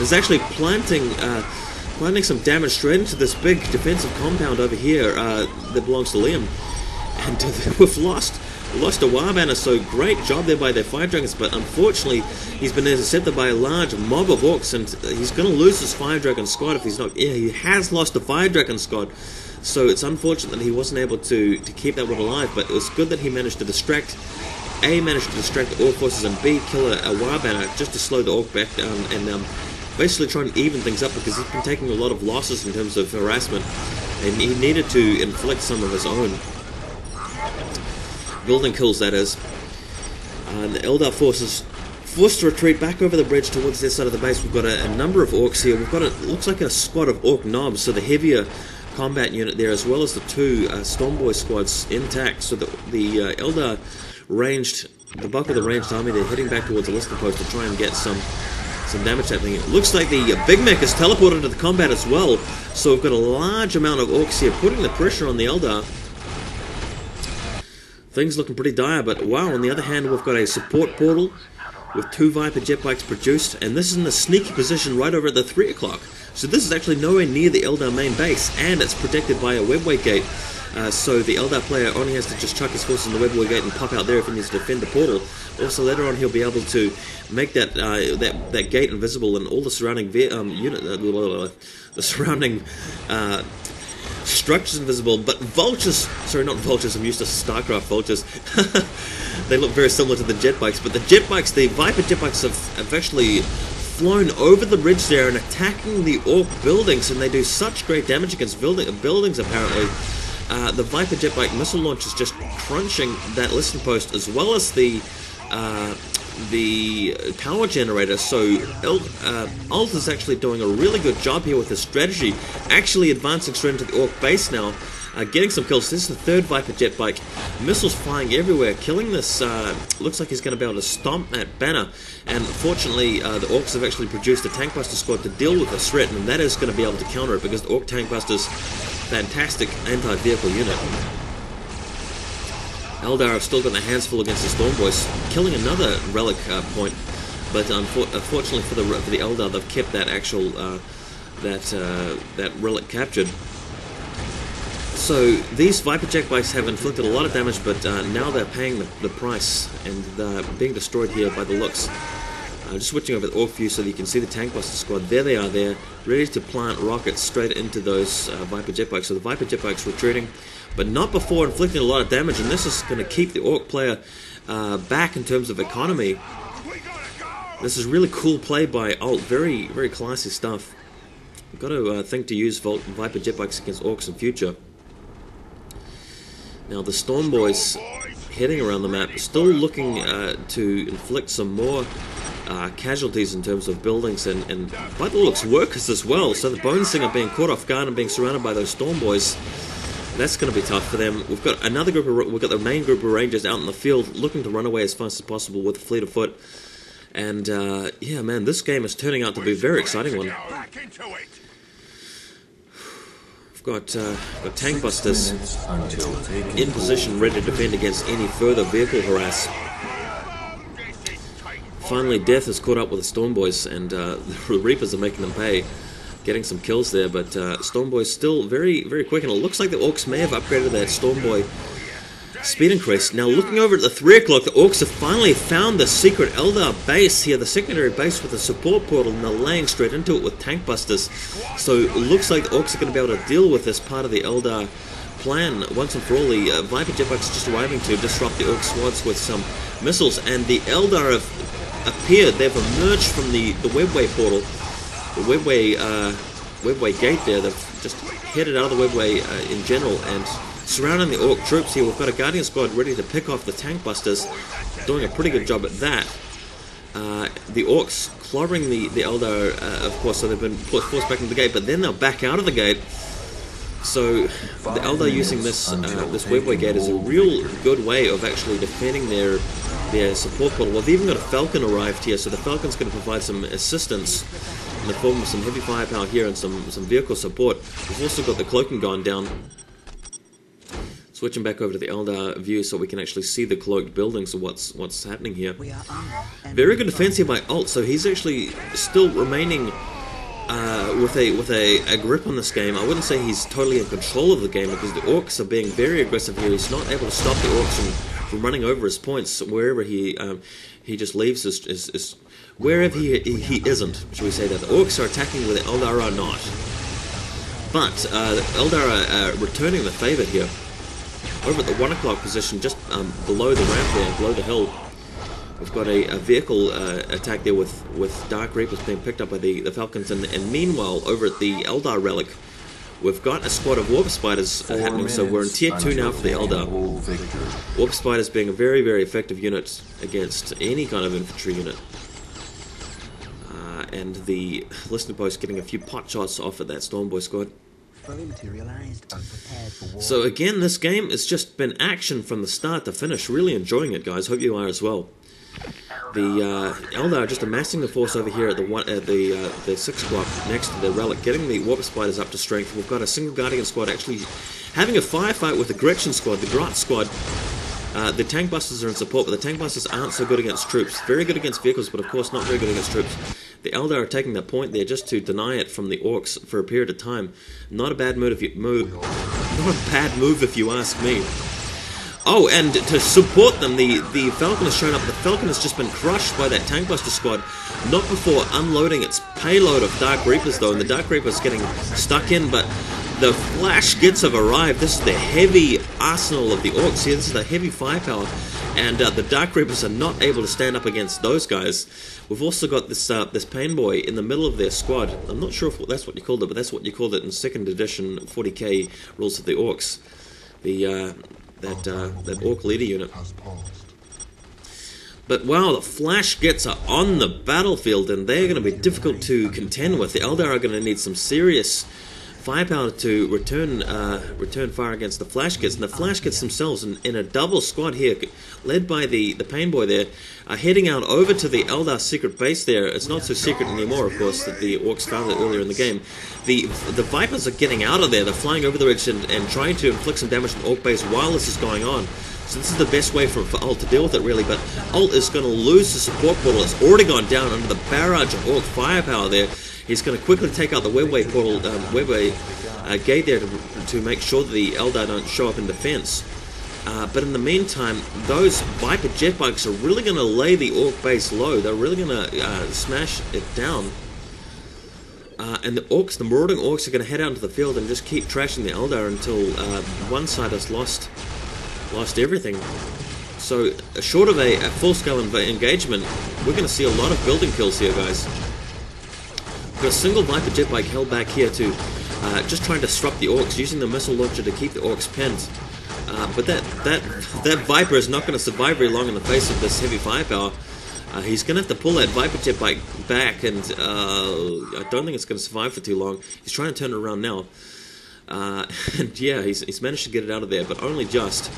is actually planting some damage straight into this big defensive compound over here that belongs to Liam. And we've lost a Warband, so great job there by their Fire Dragons, but unfortunately he's been intercepted by a large mob of Orcs, and he's going to lose his Fire Dragon squad if he's not... Yeah, he has lost the Fire Dragon squad, so it's unfortunate that he wasn't able to keep that one alive, but it was good that he managed to distract... A, managed to distract the Orc forces, and B, kill a Warband just to slow the Orc back down, and basically try and even things up, because he's been taking a lot of losses in terms of harassment, and he needed to inflict some of his own. Building kills, that is. And the Eldar forces forced to retreat back over the bridge towards their side of the base. We've got a number of Orcs here. We've got looks like a squad of Orc knobs, so the heavier combat unit there, as well as the two Stormboy squads intact. So the Eldar ranged, the bulk of the ranged army, they're heading back towards the listening post to try and get some damage happening. It looks like the Big Mech has teleported into the combat as well. So we've got a large amount of Orcs here, putting the pressure on the Eldar. Things looking pretty dire, but wow, on the other hand, we've got a support portal with 2 Viper jet bikes produced, and this is in a sneaky position right over at the 3 o'clock. So this is actually nowhere near the Eldar main base, and it's protected by a webway gate. So the Eldar player only has to just chuck his forces in the webway gate and pop out there if he needs to defend the portal. Also, later on, he'll be able to make that that gate invisible, and all the surrounding structures invisible. But vultures, sorry, not vultures, I'm used to StarCraft vultures. They look very similar to the jet bikes, but the jet bikes, the Viper jet bikes have actually flown over the ridge there and attacking the Orc buildings, and they do such great damage against buildings apparently. The Viper jet bike missile launch is just crunching that listen post, as well as the power generator. So Alt is actually doing a really good job here with his strategy, actually advancing straight into the Orc base now, getting some kills. This is the 3rd Viper jet bike, missiles flying everywhere, killing this, looks like he's going to be able to stomp that banner, and fortunately the Orcs have actually produced a tank buster squad to deal with this threat, and that is going to be able to counter it, because the Orc tank busters, fantastic anti-vehicle unit. Eldar have still got their hands full against the Stormboys, killing another relic point, but unfortunately for the Eldar, they've kept that actual that relic captured. So these Viper jet bikes have inflicted a lot of damage, but now they're paying the price, and they're being destroyed here by the looks. Just switching over the Orc view so that you can see the tank buster squad. There they are, there, ready to plant rockets straight into those Viper jet bikes. So the Viper jet bikes retreating, but not before inflicting a lot of damage, and this is going to keep the Orc player back in terms of economy. This is really cool play by Alt, very, very classy stuff. We've got to think to use Viper jet bikes against Orcs in future. Now the Stormboys heading around the map, still looking to inflict some more casualties in terms of buildings and by the looks workers as well. So the Bone Singer being caught off guard and being surrounded by those Stormboys, that's going to be tough for them. We've got another group we've got the main group of Rangers out in the field looking to run away as fast as possible with a fleet of foot. And yeah, man, this game is turning out to be a very exciting one. We've got tank busters in position, ready to defend against any further vehicle harass. Finally, Death has caught up with the Stormboys, and the Reapers are making them pay, getting some kills there. But Stormboys still very, very quick, and it looks like the Orcs may have upgraded that Stormboy speed increase. Now, looking over at the 3 o'clock, the Orcs have finally found the secret Eldar base here, the secondary base with a support portal, and they're laying straight into it with tank busters. So it looks like the Orcs are going to be able to deal with this part of the Eldar plan once and for all. The Viper jetbikes are just arriving to disrupt the Orc squads with some missiles, and the Eldar have appeared. They've emerged from the webway portal, the webway gate there. They've just headed out of the webway in general, and surrounding the Orc troops here, we've got a Guardian squad ready to pick off the tank busters, doing a pretty good job at that. The Orcs clobbering the Eldar, of course, so they've been forced back into the gate, but then they'll back out of the gate. So the Eldar using this webway gate is a real good way of actually defending their support portal. Well, they've even got a Falcon arrived here, so the Falcon's going to provide some assistance in the form of some heavy firepower here and some vehicle support. We've also got the Cloaking gone down. Switching back over to the Eldar view so we can actually see the cloaked buildings of what's happening here. Very good defense here by Alt, so he's actually still remaining with a grip on this game. I wouldn't say he's totally in control of the game because the Orks are being very aggressive here. He's not able to stop the Orks from running over his points wherever he just leaves his wherever he isn't, shall we say that. The Orks are attacking where the Eldar are not. But the Eldar are returning the favour here. Over at the 1 o'clock position, just below the ramp there, below the hill, we've got a vehicle attack there with Dark Reapers being picked up by the Falcons, and meanwhile, over at the Eldar relic, we've got a squad of Warp Spiders happening, so we're in Tier 2 now for the Eldar. Warp Spiders being a very, very effective unit against any kind of infantry unit. And the listener post getting a few pot shots off at that Stormboy squad. Fully materialized, unprepared for war. So again, this game has just been action from the start to finish. Really enjoying it, guys. Hope you are as well. The Eldar are just amassing the force over here at the 6 o'clock next to the relic, getting the Warp Spiders up to strength. We've got a single Guardian squad actually having a firefight with the Gretchen squad, the Grot squad. The tank busters are in support, but the tank busters aren't so good against troops. Very good against vehicles, but of course not very good against troops. The Eldar are taking that point there just to deny it from the Orks for a period of time. Not a bad move if you ask me. Oh, and to support them, the Falcon has shown up. The Falcon has just been crushed by that tank buster squad, not before unloading its payload of Dark Reapers though, and the Dark Reapers getting stuck in, but the Flash Gits have arrived. This is the heavy arsenal of the Orks here. This is the heavy firepower, and the Dark Reapers are not able to stand up against those guys. We've also got this Pain Boy in the middle of their squad. I'm not sure if that's what you called it, but that's what you called it in 2nd edition 40k rules of the Orks. That Orc leader unit. But wow, the Flash Gits are on the battlefield, and they're going to be difficult to contend with. The Eldar are going to need some serious firepower to return fire against the Flash Gits, and the Flash Gits themselves in a double squad here, led by the Pain Boy there, are heading out over to the Eldar secret base there. It's not so secret anymore, of course, that the Orcs found it earlier in the game. The Vipers are getting out of there. They're flying over the ridge and trying to inflict some damage on the Orc base while this is going on. So this is the best way for Alt to deal with it, really, but Alt is going to lose the support portal. It's already gone down under the barrage of Orc firepower there. He's going to quickly take out the webway portal, gate there to make sure that the Eldar don't show up in defense. But in the meantime, those Viper jet bikes are really going to lay the Orc base low. They're really going to smash it down. And the Orcs, the marauding Orcs, are going to head out into the field and just keep trashing the Eldar until one side has lost everything. So, short of a full-scale engagement, we're going to see a lot of building kills here, guys. We've got a single Viper jet bike held back here to just try and disrupt the Orcs, using the missile launcher to keep the Orcs pinned. But that Viper is not going to survive very long in the face of this heavy firepower. He's going to have to pull that Viper jet bike back, and I don't think it's going to survive for too long. He's trying to turn it around now. And yeah, he's managed to get it out of there, but only just.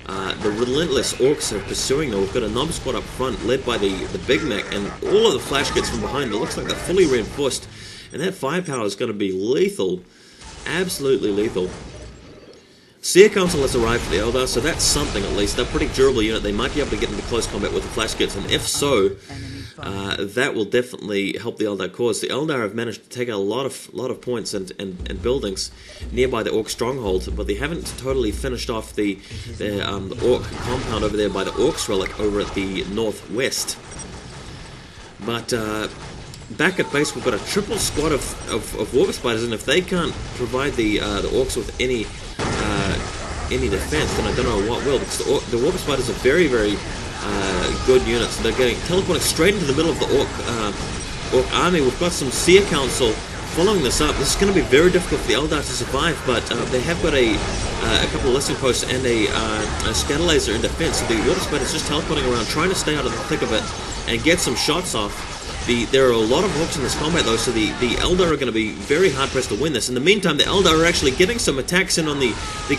The relentless Orcs are pursuing though. We've got a Knob squad up front, led by the Big Mac, and all of the Flash Gits from behind. It looks like they're fully reinforced, and that firepower is going to be lethal. Absolutely lethal. Seer Council has arrived for the Eldar, so that's something at least. They're a pretty durable unit. They might be able to get into close combat with the Flash Gits, and if so, that will definitely help the Eldar cause. The Eldar have managed to take out a lot of points and buildings nearby the Orc stronghold, but they haven't totally finished off the Orc compound over there by the Orcs relic over at the northwest. But back at base, we've got a triple squad of Warp Spiders, and if they can't provide the Orcs with any defense, then I don't know what will, because the Warp Spiders are very, very good units. They're getting teleporting straight into the middle of the Orc army. We've got some Seer Council following this up. This is going to be very difficult for the Eldar to survive, but they have got a couple of listening posts and a scatter laser in defense. So the Warp Spiders just teleporting around, trying to stay out of the thick of it and get some shots off. There are a lot of Orcs in this combat though, so the Eldar are going to be very hard pressed to win this. In the meantime, the Eldar are actually getting some attacks in on the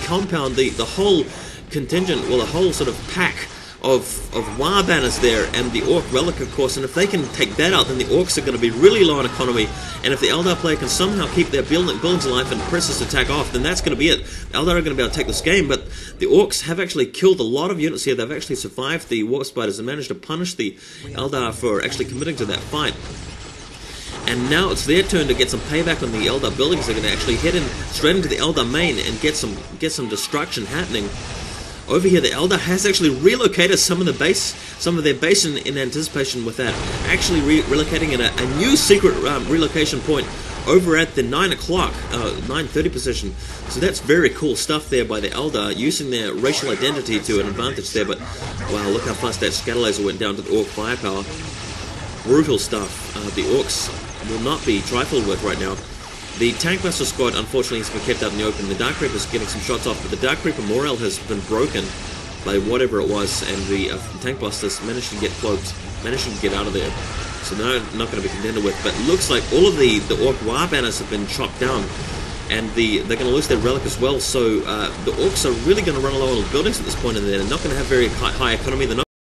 compound. The whole contingent, well, the whole sort of pack of war banners there, and the Orc relic, of course. And if they can take that out, then the Orcs are going to be really low on economy. And if the Eldar player can somehow keep their buildings alive and press this attack off, then that's going to be it. The Eldar are going to be able to take this game, but the Orcs have actually killed a lot of units here. They've actually survived the Warp Spiders and managed to punish the Eldar for actually committing to that fight. And now it's their turn to get some payback on the Eldar buildings. They're going to actually head in straight into the Eldar main and get some destruction happening. Over here, the Eldar has actually relocated some of their base in anticipation with that. Actually relocating in a new secret relocation point over at the 9 o'clock, 9:30 position. So that's very cool stuff there by the Eldar, using their racial identity to an advantage there. But wow, look how fast that scatter laser went down to the Orc firepower. Brutal stuff. The Orcs will not be trifled with right now. The Tankbuster squad, unfortunately, has been kept out in the open. The Dark Reaper's getting some shots off, but the Dark Reaper morale has been broken by whatever it was, and the Tankbusters managed to get cloaked, managed to get out of there. So now not going to be contended with, but it looks like all of the Orc war banners have been chopped down, and they're going to lose their relic as well. So the Orcs are really going to run low on buildings at this point, and they're not going to have very high economy. They're not